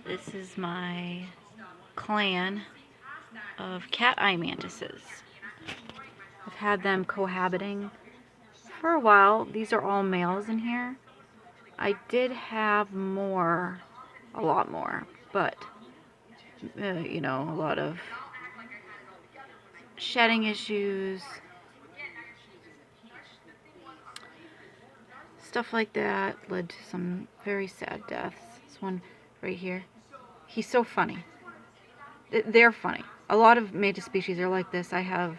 This is my clan of cat eye mantises. I've had them cohabiting for a while. These are all males in here. I did have more, a lot more, but you know, a lot of shedding issues, stuff like that led to some very sad deaths. This one right here, he's so funny. They're funny. A lot of mantis species are like this. I have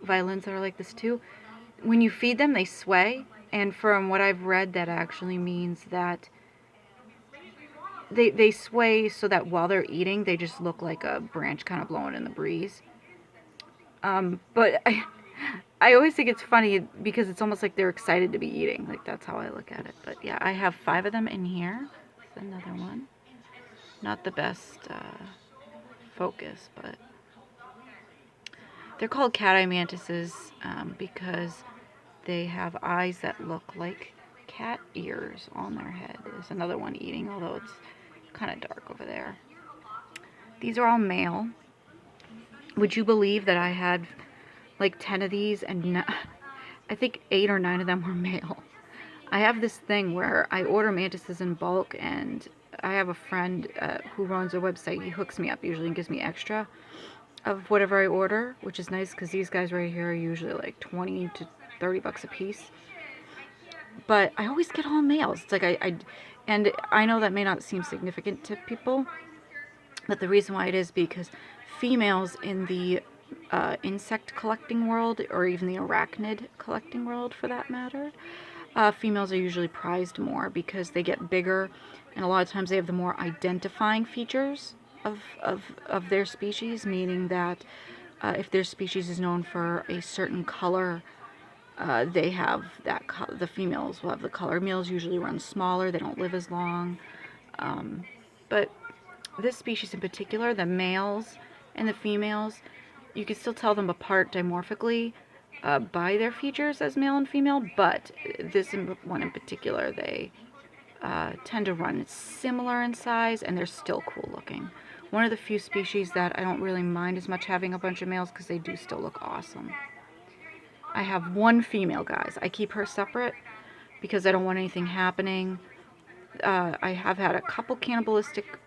violins that are like this too. When you feed them, they sway, and from what I've read, that actually means that they sway so that while they're eating, they just look like a branch kind of blowing in the breeze. But I always think it's funny because it's almost like they're excited to be eating. Like, that's how I look at it. But yeah, I have 5 of them in here. There's another one. Not the best focus, but they're called cat eye mantises because they have eyes that look like cat ears on their head. There's another one eating, although it's kind of dark over there. These are all male. Would you believe that I had like 10 of these and I think 8 or 9 of them were male? I have this thing where I order mantises in bulk, and I have a friend who runs a website. He hooks me up usually and gives me extra of whatever I order, which is nice because these guys right here are usually like 20 to 30 bucks a piece. But I always get all males. It's like and I know that may not seem significant to people, but the reason why it is because females in the insect collecting world, or even the arachnid collecting world for that matter, females are usually prized more because they get bigger, and a lot of times they have the more identifying features of their species, meaning that if their species is known for a certain color, they have that the females will have the color. Males usually run smaller, they don't live as long. But this species in particular, the males and the females, you can still tell them apart dimorphically by their features as male and female, but this one in particular, they tend to run similar in size, and they're still cool looking. One of the few species that I don't really mind as much having a bunch of males because they do still look awesome. I have one female, guys. I keep her separate because I don't want anything happening. I have had a couple cannibalistic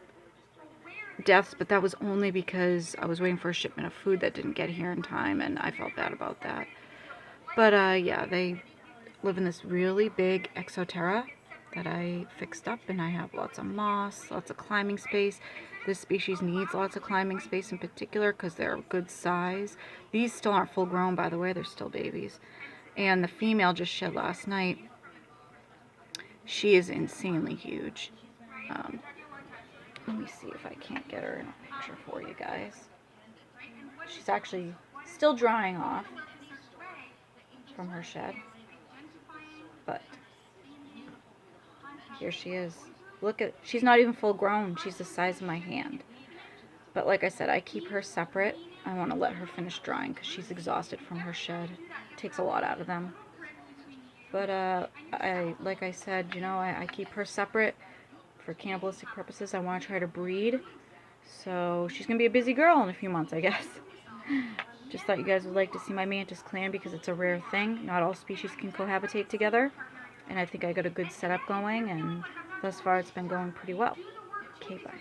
deaths, but that was only because I was waiting for a shipment of food that didn't get here in time, and I felt bad about that. But yeah, they live in this really big exoterra that I fixed up, and I have lots of moss, lots of climbing space. This species needs lots of climbing space in particular because they're a good size. These still aren't full grown, by the way. They're still babies. And the female just shed last night. She is insanely huge. Let me see if I can't get her in a picture for you guys. She's actually still drying off from her shed. But here she is. Look at, she's not even full grown. She's the size of my hand. But like I said, I keep her separate. I want to let her finish drying because she's exhausted from her shed. It takes a lot out of them. But like I said, you know, I keep her separate for cannibalistic purposes. I want to try to breed. So she's going to be a busy girl in a few months, I guess. Just thought you guys would like to see my mantis clan because it's a rare thing. Not all species can cohabitate together. And I think I got a good setup going, and thus far it's been going pretty well. Okay, bye.